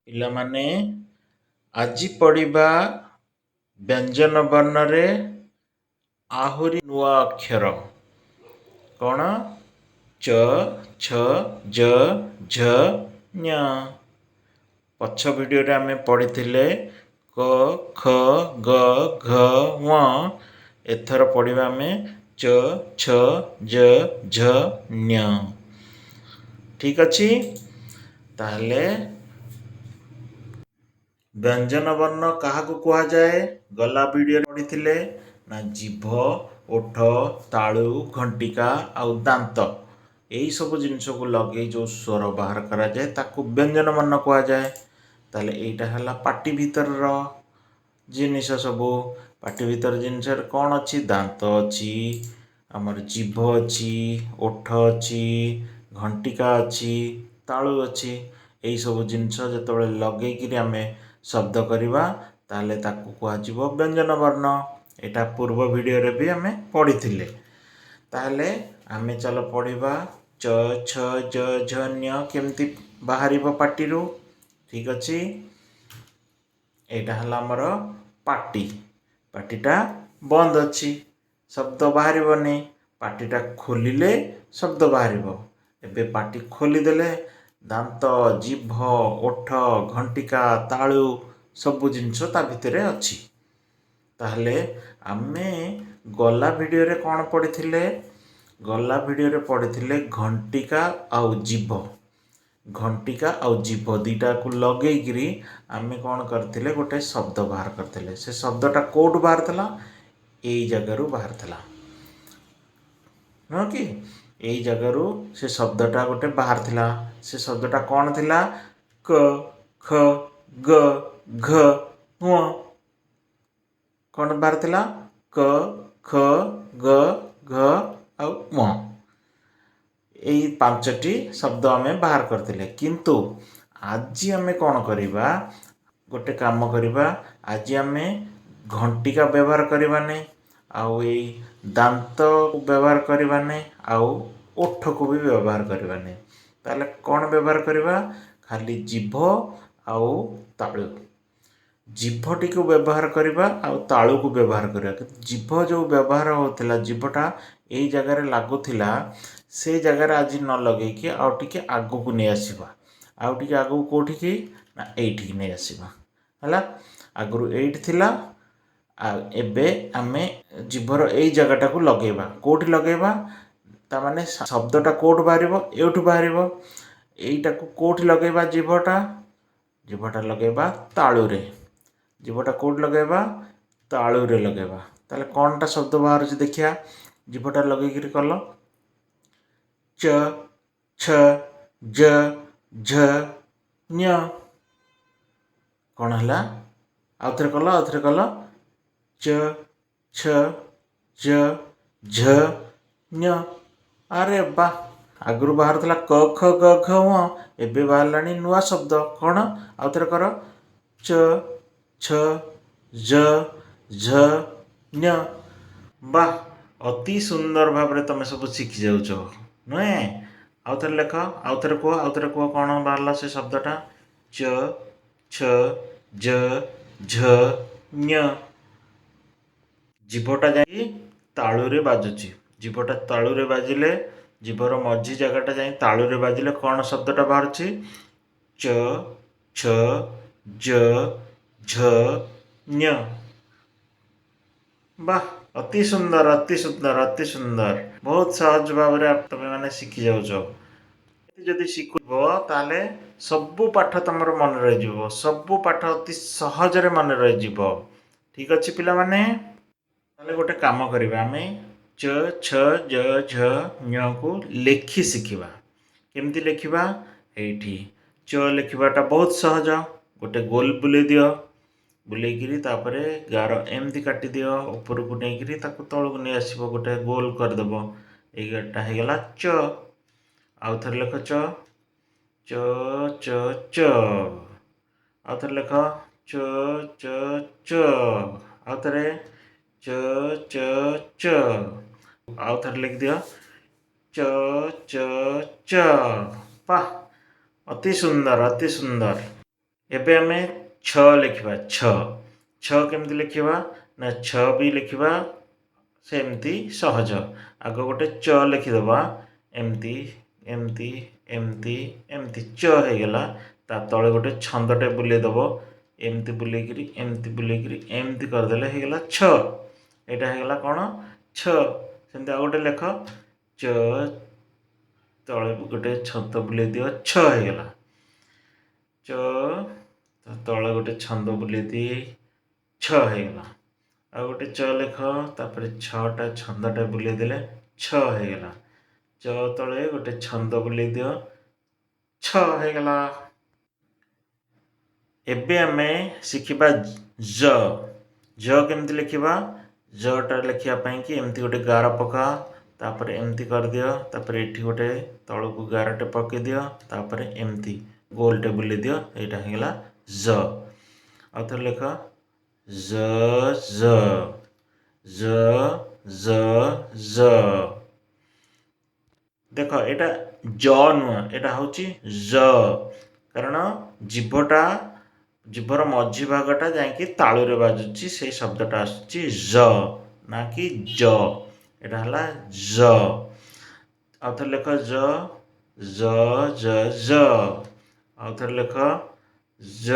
ପିଲାମାନେ ଆଜି ପଢ଼ିବା ବ୍ୟଞ୍ଜନ ବର୍ଣ୍ଣରେ ଆହୁରି ନୂଆ ଅକ୍ଷର କ'ଣ? ଚ ଛ ଜ ଝ ಞ। ପଛ ଭିଡ଼ିଓରେ ଆମେ ପଢ଼ିଥିଲେ କ ଖ ଗ ଘ ଙ। ଏଥର ପଢ଼ିବା ଆମେ ଚ ଛ ଜ ଝ ಞ। ଠିକ୍ ଅଛି? ତାହେଲେ ବ୍ୟଞ୍ଜନ ବର୍ଣ୍ଣ କାହାକୁ କୁହାଯାଏ? ଗଲା ଭିଡ଼ିଓରେ ପଢ଼ିଥିଲେ ନା ଜିଭ, ଓଠ, ତାଳୁ, ଘଣ୍ଟିକା ଆଉ ଦାନ୍ତ ଏଇସବୁ ଜିନିଷକୁ ଲଗେଇ ଯେଉଁ ସ୍ୱର ବାହାର କରାଯାଏ ତାକୁ ବ୍ୟଞ୍ଜନ ବର୍ଣ୍ଣ କୁହାଯାଏ। ତାହେଲେ ଏଇଟା ହେଲା ପାଟି ଭିତରର ଜିନିଷ ସବୁ। ପାଟି ଭିତର ଜିନିଷରେ କ'ଣ ଅଛି? ଦାନ୍ତ ଅଛି, ଆମର ଜିଭ ଅଛି, ଓଠ ଅଛି, ଘଣ୍ଟିକା ଅଛି, ତାଳୁ ଅଛି। ଏଇସବୁ ଜିନିଷ ଯେତେବେଳେ ଲଗେଇକିରି ଆମେ ଶବ୍ଦ କରିବା ତାହେଲେ ତାକୁ କୁହାଯିବ ବ୍ୟଞ୍ଜନ ବର୍ଣ୍ଣ। ଏଇଟା ପୂର୍ବ ଭିଡ଼ିଓରେ ବି ଆମେ ପଢ଼ିଥିଲେ। ତାହେଲେ ଆମେ ଚାଲ ପଢ଼ିବା ଚ ଛ ଜ ଝ ಞ କେମିତି ବାହାରିବ ପାଟିରୁ। ଠିକ୍ ଅଛି? ଏଇଟା ହେଲା ଆମର ପାଟି। ପାଟିଟା ବନ୍ଦ ଅଛି, ଶବ୍ଦ ବାହାରିବନି। ପାଟିଟା ଖୋଲିଲେ ଶବ୍ଦ ବାହାରିବ। ଏବେ ପାଟି ଖୋଲିଦେଲେ ଦାନ୍ତ, ଜିଭ, ଓଠ, ଘଣ୍ଟିକା, ତାଳୁ ସବୁ ଜିନିଷ ତା ଭିତରେ ଅଛି। ତାହେଲେ ଆମେ ଗଲା ଭିଡ଼ିଓରେ କ'ଣ ପଢ଼ିଥିଲେ? ଗଲା ଭିଡ଼ିଓରେ ପଢ଼ିଥିଲେ ଘଣ୍ଟିକା ଆଉ ଜିଭ। ଘଣ୍ଟିକା ଆଉ ଜିଭ ଦୁଇଟାକୁ ଲଗେଇକିରି ଆମେ କ'ଣ କରିଥିଲେ? ଗୋଟେ ଶବ୍ଦ ବାହାର କରିଥିଲେ। ସେ ଶବ୍ଦଟା କେଉଁଠୁ ବାହାରିଥିଲା? ଏଇ ଜାଗାରୁ ବାହାରିଥିଲା, ନୁହଁ କି? ଏଇ ଜାଗାରୁ ସେ ଶବ୍ଦଟା ଗୋଟେ ବାହାରିଥିଲା। ସେ ଶବ୍ଦଟା କ'ଣ ଥିଲା? କ ଖ ଗ ଘ ଙ। କ'ଣ ବାହାରିଥିଲା? କ ଖ ଗ ଘ ଆଉ ଙ। ଏଇ 5ଟି ଶବ୍ଦ ଆମେ ବାହାର କରିଥିଲେ। କିନ୍ତୁ ଆଜି ଆମେ କ'ଣ କରିବା? ଗୋଟେ କାମ କରିବା। ଆଜି ଆମେ ଘଣ୍ଟିକା ବ୍ୟବହାର କରିବାନି, ଆଉ ଏଇ ଦାନ୍ତକୁ ବ୍ୟବହାର କରିବାନି, ଆଉ ଓଠକୁ ବି ବ୍ୟବହାର କରିବାନି। ତାହେଲେ କ'ଣ ବ୍ୟବହାର କରିବା? ଖାଲି ଜିଭ ଆଉ ତାଳୁ। ଜିଭଟିକୁ ବ୍ୟବହାର କରିବା ଆଉ ତାଳୁକୁ ବ୍ୟବହାର କରିବା। କିନ୍ତୁ ଜିଭ ଯେଉଁ ବ୍ୟବହାର ହେଉଥିଲା, ଜିଭଟା ଏଇ ଜାଗାରେ ଲାଗୁଥିଲା, ସେ ଜାଗାରେ ଆଜି ନ ଲଗେଇକି ଆଉ ଟିକେ ଆଗକୁ ନେଇ ଆସିବା। ଆଉ ଟିକେ ଆଗକୁ କେଉଁଠିକି? ନା ଏଇଠିକି ନେଇ ଆସିବା। ହେଲା? ଆଗରୁ ଏଇଠି ଥିଲା, ଆଉ ଏବେ ଆମେ ଜିଭର ଏଇ ଜାଗାଟାକୁ ଲଗେଇବା। କେଉଁଠି ଲଗେଇବା? ତାମାନେ ଶବ୍ଦଟା କେଉଁଠୁ ବାହାରିବ? ଏଇଠୁ ବାହାରିବ। ଏଇଟାକୁ କେଉଁଠି ଲଗେଇବା? ଜିଭଟା ଲଗେଇବା ତାଳୁରେ। ଜିଭଟା କେଉଁଠି ଲଗେଇବା? ତାଳୁରେ ଲଗେଇବା। ତାହେଲେ କ'ଣଟା ଶବ୍ଦ ବାହାରୁଛି ଦେଖିବା? ଜିଭଟା ଲଗେଇକିରି କଲ। ଚ ଛ ଜ ଝ ಞ। କ'ଣ ହେଲା? ଆଉଥରେ କଲ। ଚ ଛ ଜ ଝ ಞ। ଆରେ ବା! ଆଗରୁ ବାହାରୁଥିଲା କ ଖ ଗ ଘ ଙ। ଏବେ ବାହାରିଲାଣି ନୂଆ ଶବ୍ଦ। କ'ଣ? ଆଉଥରେ କର। ଚ ଛ ଜ ଝ ಞ। ବାଃ! ଅତି ସୁନ୍ଦର ଭାବରେ ତୁମେ ସବୁ ଶିଖି ଯାଉଛ, ନୁହେଁ? ଆଉଥରେ ଲେଖ, ଆଉଥରେ କୁହ କ'ଣ ବାହାରିଲା ସେ ଶବ୍ଦଟା? ଚ ଛ ଜ ଝ ಞ। ଜିଭଟା ଯାଇ ତାଳୁରେ ବାଜୁଛି। ଜିଭଟା ତାଳୁରେ ବାଜିଲେ, ଜିଭର ମଝି ଜାଗାଟା ଯାଇ ତାଳୁରେ ବାଜିଲେ କ'ଣ ଶବ୍ଦଟା ବାହାରୁଛି? ଚ ଛ ଜ ଝ ಞ। ବାଃ! ଅତି ସୁନ୍ଦର। ବହୁତ ସହଜ ଭାବରେ ତୁମେମାନେ ଶିଖି ଯାଉଛ। ଯଦି ଶିଖିବ ତାହେଲେ ସବୁ ପାଠ ତୁମର ମନେ ରହିଯିବ। ସବୁ ପାଠ ଅତି ସହଜରେ ମନେ ରହିଯିବ। ଠିକ୍ ଅଛି ପିଲାମାନେ? ତାହେଲେ ଗୋଟେ କାମ କରିବା, ଆମେ ଚ ଛ ଜ ଝ ಞକୁ ଲେଖି ଶିଖିବା। କେମିତି ଲେଖିବା? ଏଇଠି ଚ ଲେଖିବାଟା ବହୁତ ସହଜ। ଗୋଟେ ଗୋଲ ବୁଲେଇ ଦିଅ। ବୁଲେଇକିରି ତାପରେ ଗାର ଏମିତି କାଟିଦିଅ, ଉପରକୁ ନେଇକିରି ତାକୁ ତଳକୁ ନେଇ ଆସିବ, ଗୋଟେ ଗୋଲ କରିଦେବ। ଏଇଟା ହେଇଗଲା ଚ। ଆଉଥରେ ଲେଖ ଚ ଚ ଚ ଚ। ଆଉଥରେ ଲେଖ ଚ ଚ ଚ। ଆଉଥରେ ଚ ଚ ଚ। ଆଉଥରେ ଲେଖିଦିଅ ଚ ଚ ଚ। ବାଃ! ଅତି ସୁନ୍ଦର। ଏବେ ଆମେ ଛ ଲେଖିବା। ଛ କେମିତି ଲେଖିବା ନା ଛ ବି ଲେଖିବା ସେମିତି ସହଜ। ଆଗ ଗୋଟେ ଚ ଲେଖିଦେବା, ଏମିତି ଏମିତି ଏମିତି ଏମିତି ଚ ହେଇଗଲା। ତା ତଳେ ଗୋଟେ ଛନ୍ଦଟେ ବୁଲେଇ ଦେବ, ଏମିତି ବୁଲେଇକିରି ଏମିତି ବୁଲେଇକିରି ଏମିତି କରିଦେଲେ ହେଇଗଲା ଛ। ଏଇଟା ହେଇଗଲା କ'ଣ ଛ। ସେମିତି ଆଉ ଗୋଟେ ଲେଖ, ଚ ତଳେ ଗୋଟେ ଛନ୍ଦ ବୁଲେଇ ଦିଅ, ଛ ହେଇଗଲା। ଚ ତଳେ ଗୋଟେ ଛନ୍ଦ ବୁଲେଇ ଦିଏ, ଛ ହେଇଗଲା। ଆଉ ଗୋଟେ ଚ ଲେଖ, ତାପରେ ଛଟା ଛନ୍ଦଟା ବୁଲେଇ ଦେଲେ ଛ ହେଇଗଲା। ଚ ତଳେ ଗୋଟେ ଛନ୍ଦ ବୁଲେଇ ଦିଅ, ଛ ହେଇଗଲା। ଏବେ ଆମେ ଶିଖିବା ଜ। ଜ କେମିତି ଲେଖିବା? ଜଟା ଲେଖିବା ପାଇଁକି ଏମିତି ଗୋଟେ ଗାର ପକା, ତାପରେ ଏମିତି କରିଦିଅ, ତାପରେ ଏଠି ଗୋଟେ ତଳକୁ ଗାରଟେ ପକେଇ ଦିଅ, ତାପରେ ଏମିତି ଗୋଲଟେ ବୁଲେଇ ଦିଅ, ଏଇଟା ହେଇଗଲା ଜ। ଆଉ ଥରେ ଲେଖ, ଜ ଜ। ଦେଖ ଏଇଟା ଜ ନୁହଁ, ଏଇଟା ହେଉଛି ଜ। କାରଣ ଜିଭର ମଝି ଭାଗଟା ଯାଇକି ତାଳୁରେ ବାଜୁଛି, ସେଇ ଶବ୍ଦଟା ଆସୁଛି ଜ, ନା କି ଜ। ଏଇଟା ହେଲା ଜ। ଆଉ ଥରେ ଲେଖ, ଜ। ଆଉ ଥରେ ଲେଖ, ଜ।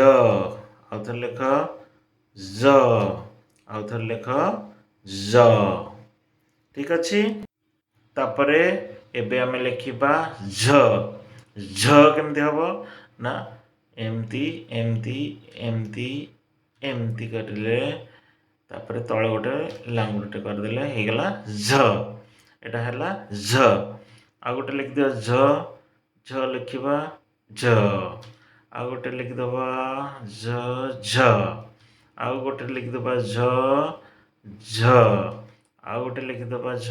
ଆଉ ଥରେ ଲେଖ, ଜ। ଆଉ ଥରେ ଲେଖ, ଜ। ଠିକ୍ ଅଛି। ତାପରେ ଏବେ ଆମେ ଲେଖିବା ଝ। ଝ କେମିତି ହବ ନା ଏମିତି ଏମିତି ଏମିତି ଏମିତି କରିଲେ, ତାପରେ ତଳେ ଗୋଟେ ଲାଙ୍ଗୁଡ଼ଟେ କରିଦେଲେ ହେଇଗଲା ଝ। ଏଇଟା ହେଲା ଝ। ଆଉ ଗୋଟେ ଲେଖିଦିଅ ଝ ଲେଖିବା ଝ। ଆଉ ଗୋଟେ ଲେଖିଦେବା ଝ। ଆଉ ଗୋଟେ ଲେଖିଦେବା ଝ। ଆଉ ଗୋଟେ ଲେଖିଦେବା ଝ।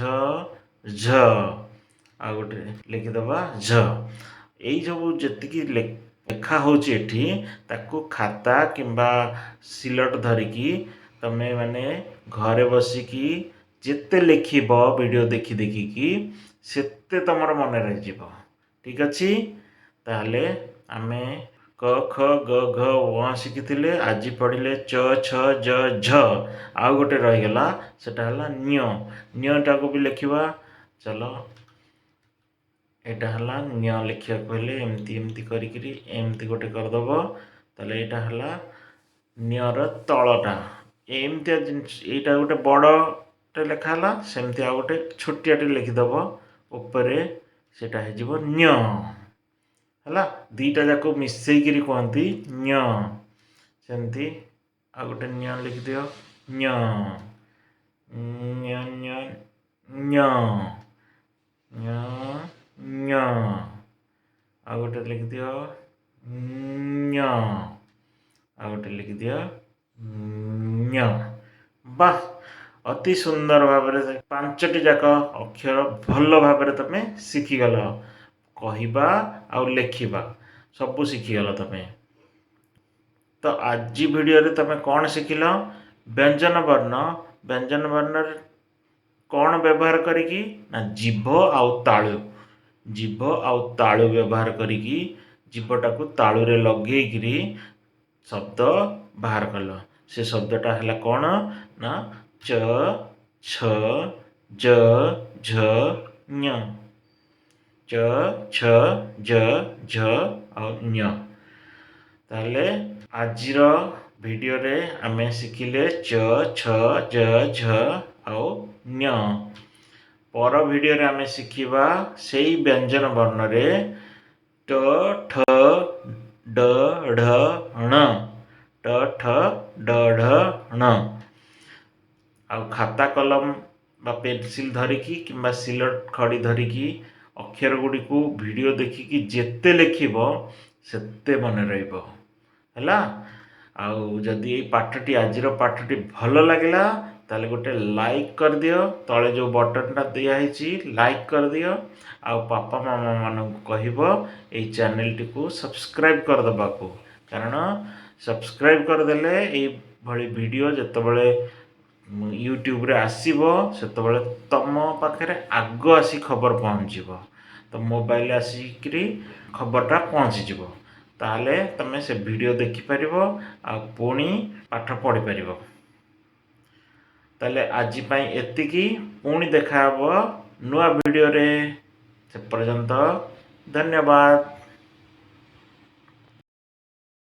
ଆଉ ଗୋଟେ ଲେଖିଦେବା ଝ। ଏଇ ସବୁ ଯେତିକି ଲେଖା ହେଉଛି ଏଠି, ତାକୁ ଖାତା କିମ୍ବା ସିଲଟ ଧରିକି ତମେ ମାନେ ଘରେ ବସିକି ଯେତେ ଲେଖିବ ଭିଡ଼ିଓ ଦେଖି ଦେଖିକି, ସେତେ ତମର ମନେ ରହିଯିବ। ଠିକ୍ ଅଛି। ତାହେଲେ ଆମେ କ ଖ ଗ ଘ ଙ ଶିଖିଥିଲେ, ଆଜି ପଢ଼ିଲେ ଚ ଛ ଜ ଝ। ଆଉ ଗୋଟେ ରହିଗଲା, ସେଟା ହେଲା ଞ୍ୟ। ଞ୍ୟଟାକୁ ବି ଲେଖିବା। ଚାଲ, ଏଇଟା ହେଲା ញ្ୟ। ଲେଖିବାକୁ ହେଲେ ଏମିତି ଏମିତି କରିକିରି ଏମିତି ଗୋଟେ କରିଦେବ, ତାହେଲେ ଏଇଟା ହେଲା ញ្ୟର ତଳଟା। ଏମିତିଆ ଜିନିଷ, ଏଇଟା ଗୋଟେ ବଡ଼ଟେ ଲେଖା ହେଲା, ସେମିତି ଆଉ ଗୋଟେ ଛୋଟିଆଟେ ଲେଖିଦେବ ଉପରେ, ସେଇଟା ହେଇଯିବ ញ្ୟ। ହେଲା, ଦୁଇଟା ଯାକ ମିଶେଇକିରି କୁହନ୍ତି ញ្ୟ। ସେମିତି ଆଉ ଗୋଟେ ញ្ୟ ଲେଖିଦିଅ, ញ្ୟ ញ្ୟ ញ្ୟ ញ្ୟ ញ្ୟ। ଆଉ ଗୋଟେ ଲେଖିଦିଅ ញ្ୟ। ଆଉ ଗୋଟେ ଲେଖିଦିଅ ញ្ୟ। ବାଃ, ଅତି ସୁନ୍ଦର ଭାବରେ 5ଟି ଯାକ ଅକ୍ଷର ଭଲ ଭାବରେ ତମେ ଶିଖିଗଲ। କହିବା ଆଉ ଲେଖିବା ସବୁ ଶିଖିଗଲ ତମେ। ତ ଆଜି ଭିଡ଼ିଓରେ ତମେ କ'ଣ ଶିଖିଲ? ବ୍ୟଞ୍ଜନ ବର୍ଣ୍ଣ। ବ୍ୟଞ୍ଜନ ବର୍ଣ୍ଣରେ କ'ଣ ବ୍ୟବହାର କରିକି ନା ଜିଭ ଆଉ ତାଳୁ। ଜିଭ ଆଉ ତାଳୁ ବ୍ୟବହାର କରିକି ଜିଭଟାକୁ ତାଳୁରେ ଲଗେଇକିରି ଶବ୍ଦ ବାହାର କଲ। ସେ ଶବ୍ଦଟା ହେଲା କ'ଣ ନା ଚ ଛ ଜ ଝ ଞ୍ୟ। ଚ ଛ ଜ ଝ ଆଉ ଞ୍ୟ। ତାହେଲେ ଆଜିର ଭିଡ଼ିଓରେ ଆମେ ଶିଖିଲେ ଚ ଛ ଜ ଝ ଆଉ ញ្ୟ। ପର ଭିଡ଼ିଓରେ ଆମେ ଶିଖିବା ସେଇ ବ୍ୟଞ୍ଜନ ବର୍ଣ୍ଣରେ ଟ ଠ ଡ ଢ ଣ। ଟ ଠ ଡ ଢ ଣ। ଆଉ ଖାତା କଲମ ବା ପେନସିଲ୍ ଧରିକି କିମ୍ବା ସିଲଟ ଖଡ଼ି ଧରିକି ଅକ୍ଷର ଗୁଡ଼ିକୁ ଭିଡ଼ିଓ ଦେଖିକି ଯେତେ ଲେଖିବ ସେତେ ମନେ ରହିବ। ହେଲା। ଆଉ ଯଦି ଏଇ ପାଠଟି, ଆଜିର ପାଠଟି ଭଲ ଲାଗିଲା, ତାହେଲେ ଗୋଟେ ଲାଇକ୍ କରିଦିଅ। ତଳେ ଯେଉଁ ବଟନ୍ଟା ଦିଆହେଇଛି ଲାଇକ୍ କରିଦିଅ। ଆଉ ବାପା ମାମାମାନଙ୍କୁ କହିବ ଏଇ ଚ୍ୟାନେଲଟିକୁ ସବସ୍କ୍ରାଇବ୍ କରିଦେବାକୁ। କାରଣ ସବସ୍କ୍ରାଇବ୍ କରିଦେଲେ ଏଇଭଳି ଭିଡ଼ିଓ ଯେତେବେଳେ ୟୁଟ୍ୟୁବରେ ଆସିବ, ସେତେବେଳେ ତମ ପାଖରେ ଆଗ ଆସି ଖବର ପହଞ୍ଚିବ। ତ ମୋବାଇଲ ଆସିକିରି ଖବରଟା ପହଞ୍ଚିଯିବ। ताहले तमे से वीडियो देखिपार आ पुणी पाठ पढ़ी पार। ताहले आज एतिकी पुणी देखा नुआ वीडियो रे। से पर्यंत धन्यवाद।